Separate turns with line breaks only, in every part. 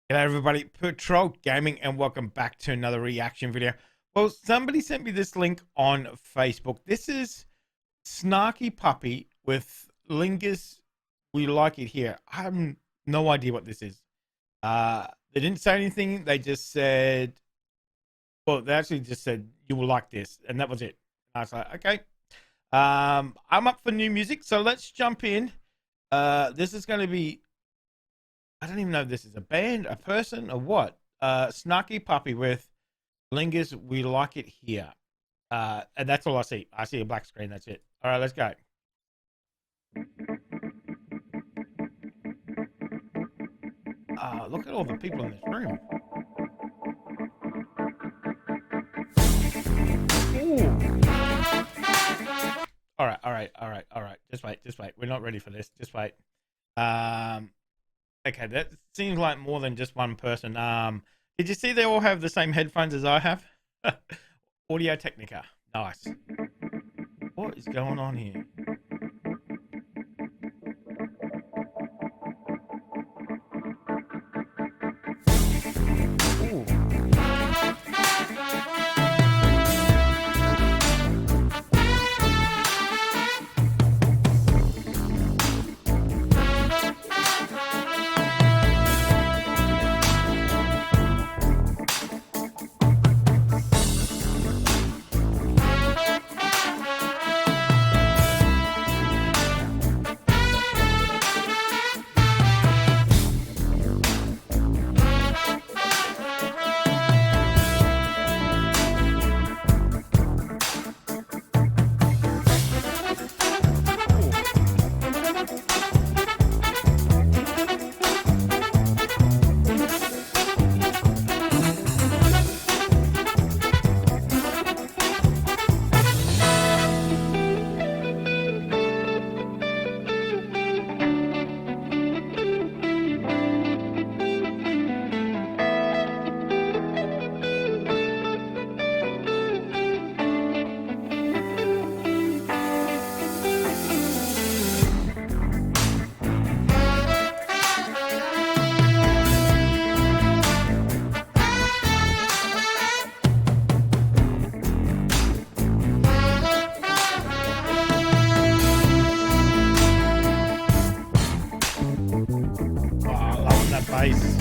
Hello everybody, Patrol Gaming, and welcome back to another reaction video. Well, somebody sent me this link on Facebook. This is Snarky Puppy with Lingus. We like it here. I have no idea what this is. They didn't say anything. They just said, well, they actually just said you will like this, and that was it. I was like, okay. I'm up for new music, so let's jump in. This is going to be, I don't even know if this is a band, a person, or what. Snarky Puppy with Lingus, we like it here. And that's all I see. I see a black screen, that's it. All right, let's go. Look at all the people in this room. Ooh. All right. Just wait. We're not ready for this. Just wait. Okay, that seems like more than just one person. Did you see they all have the same headphones as I have? Audio Technica. Nice. What is going on here? Ooh. Bass.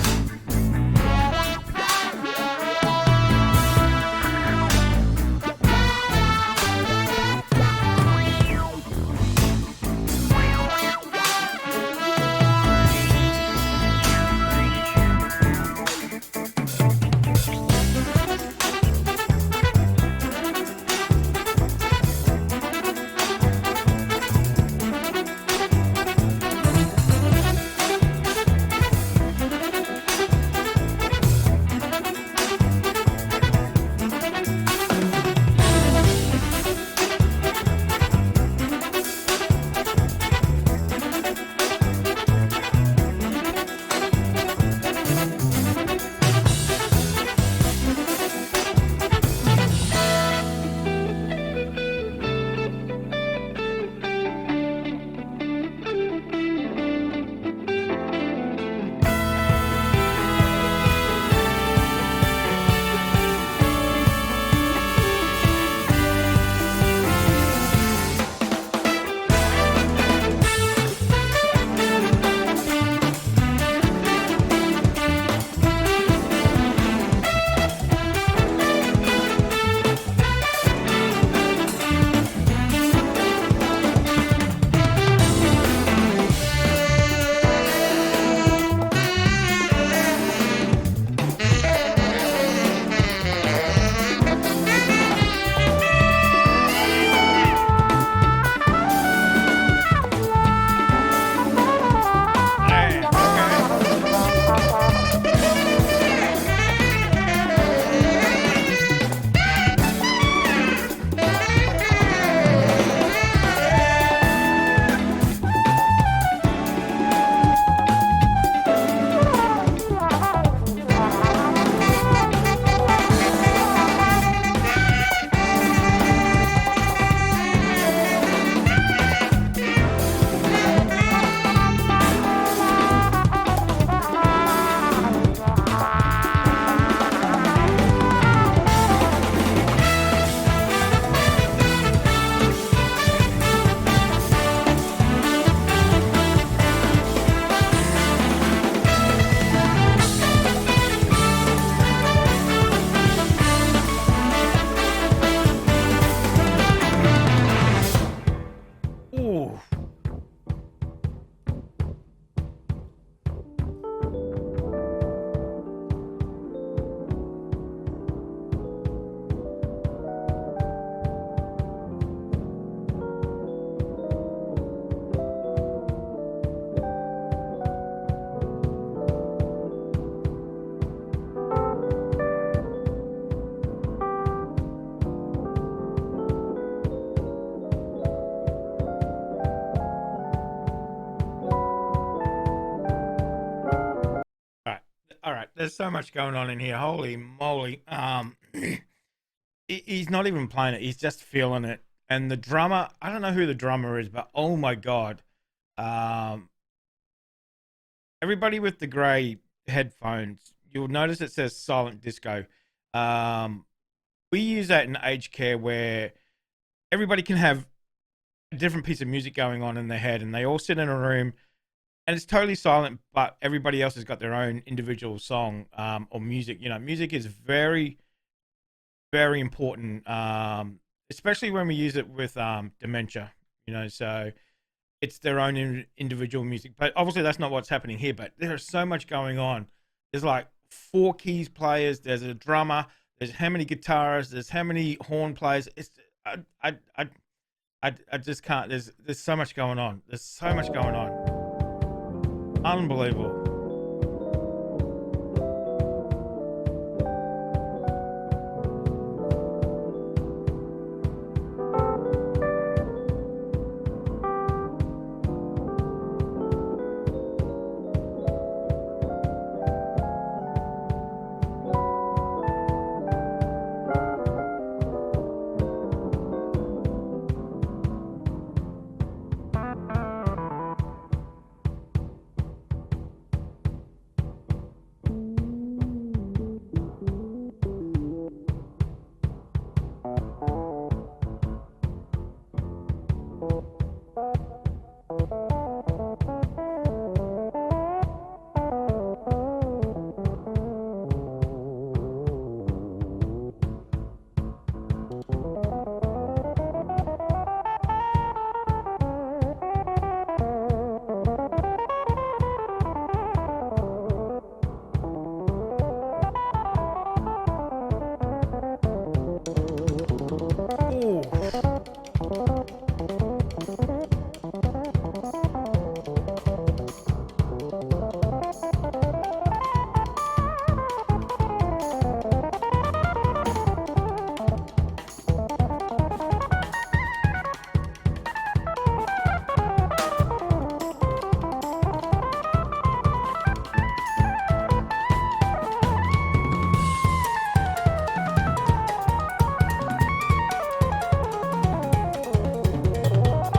there's so much going on in here. Holy moly! He's not even playing it. He's just feeling it. And the drummer, I don't know who the drummer is, but oh my god! Um, Everybody with the grey headphones, you'll notice it says silent disco. Um, we use that in aged care where everybody can have a different piece of music going on in their head, and they all sit in a room and it's totally silent, but everybody else has got their own individual song or music. You know, music is very, very important, especially when we use it with dementia. You know, so it's their own individual music. But obviously, that's not what's happening here. But there's so much going on. There's like 4 keys players. There's a drummer. There's how many guitarists. There's how many horn players. It's I just can't. There's so much going on. There's so much going on. Unbelievable.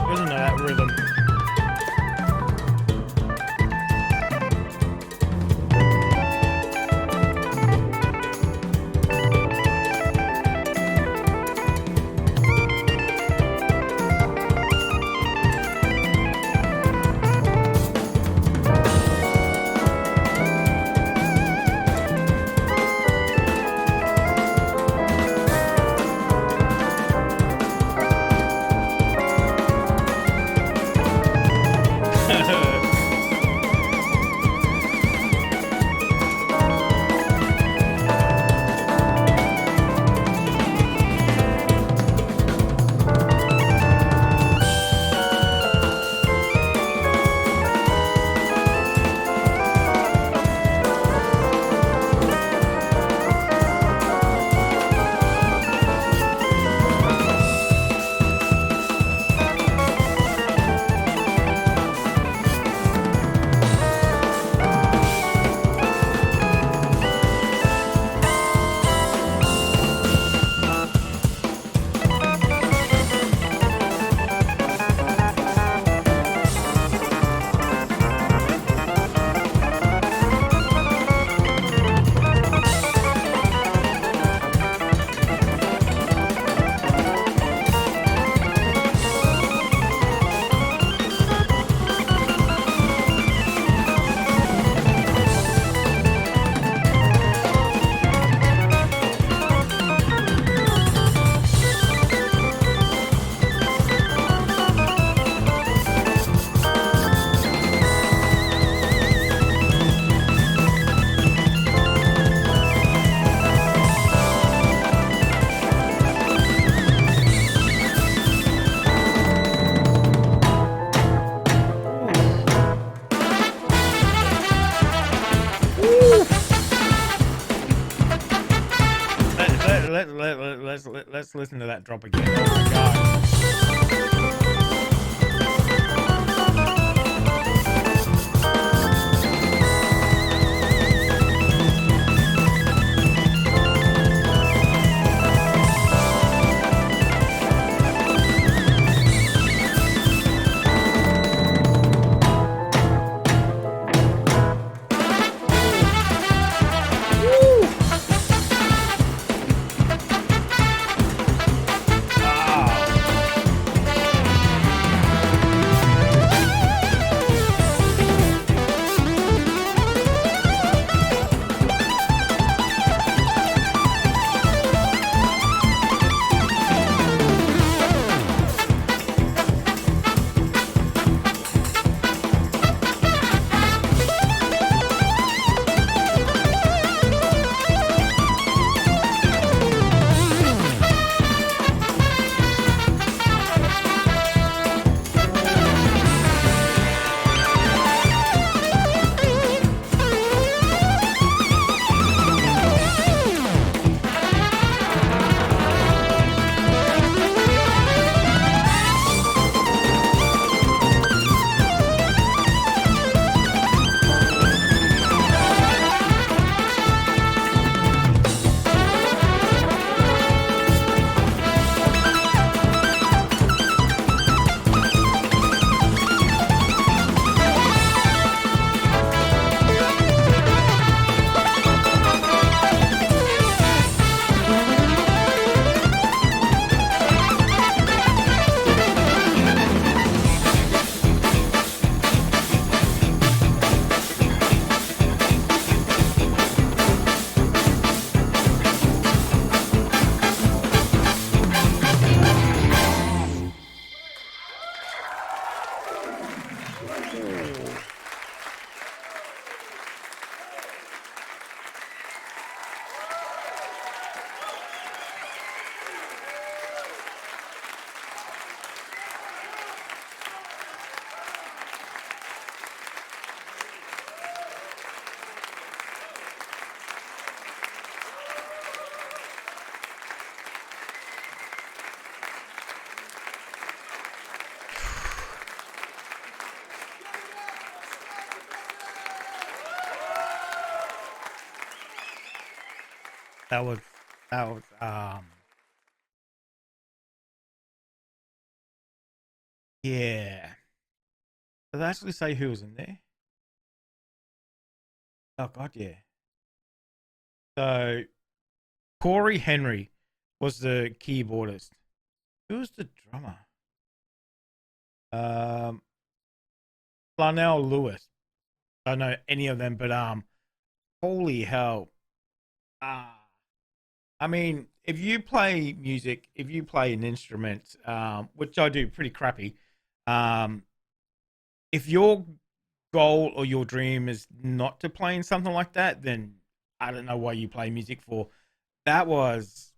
Listen to that rhythm. Let's listen to that drop again. Oh my god. That was that was yeah. Did they actually say who was in there? Oh god, yeah. So Corey Henry was the keyboardist. Who was the drummer? Um, Larnell Lewis. I don't know any of them, but holy hell! Uh, I mean, if you play music, if you play an instrument, which I do pretty crappy, um, if your goal or your dream is not to play in something like that, then I don't know why you play music for. That was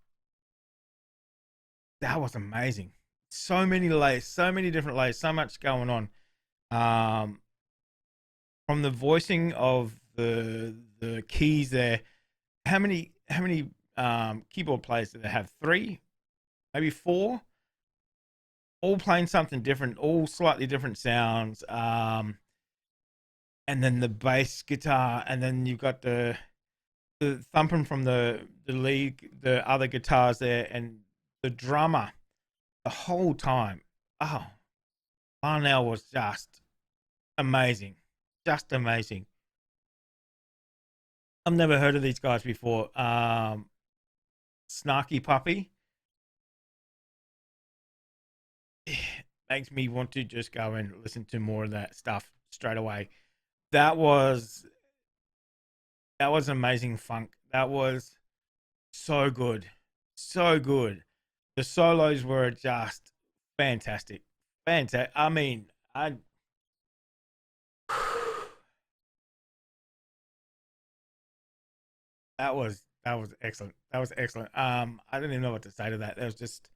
that was amazing. So many layers, so many different layers, so much going on. Um, from the voicing of the keys there. How many keyboard players do they have? Three, maybe four, all playing something different, all slightly different sounds. And then the bass guitar, and then you've got the thumping from the lead, the other guitars there, and the drummer the whole time. Oh, Larnell was just amazing, just amazing. I've never heard of these guys before. Snarky Puppy makes me want to just go and listen to more of that stuff straight away. That was that was amazing funk. That was so good, so good. The solos were just fantastic, fantastic. I mean, I that was excellent. That was excellent. I didn't even know what to say to that. There was just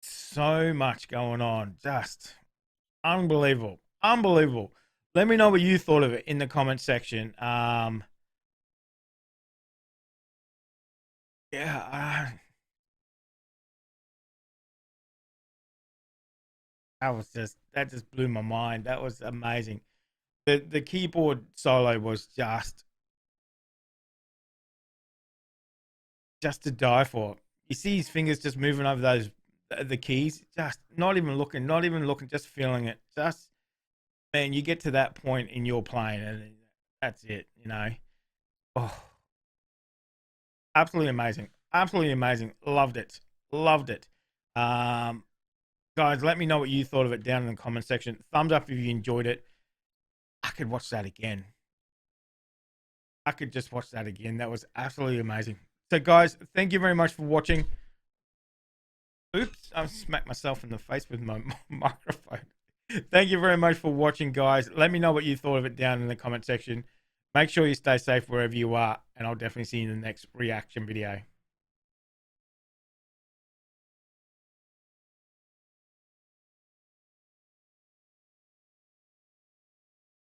so much going on. Just unbelievable. Unbelievable. Let me know what you thought of it in the comment section. Yeah, that just blew my mind. That was amazing. The keyboard solo was just to die for. You see his fingers just moving over those the keys, just not even looking, just feeling it. Just man, you get to that point in your playing, and that's it. You know, oh, absolutely amazing, absolutely amazing. Loved it, loved it. Um, guys, let me know what you thought of it down in the comment section. Thumbs up if you enjoyed it. I could watch that again. I could just watch that again. That was absolutely amazing. So, guys, thank you very much for watching. Oops, I smacked myself in the face with my microphone. Thank you very much for watching, guys. Let me know what you thought of it down in the comment section. Make sure you stay safe wherever you are, and I'll definitely see you in the next reaction video.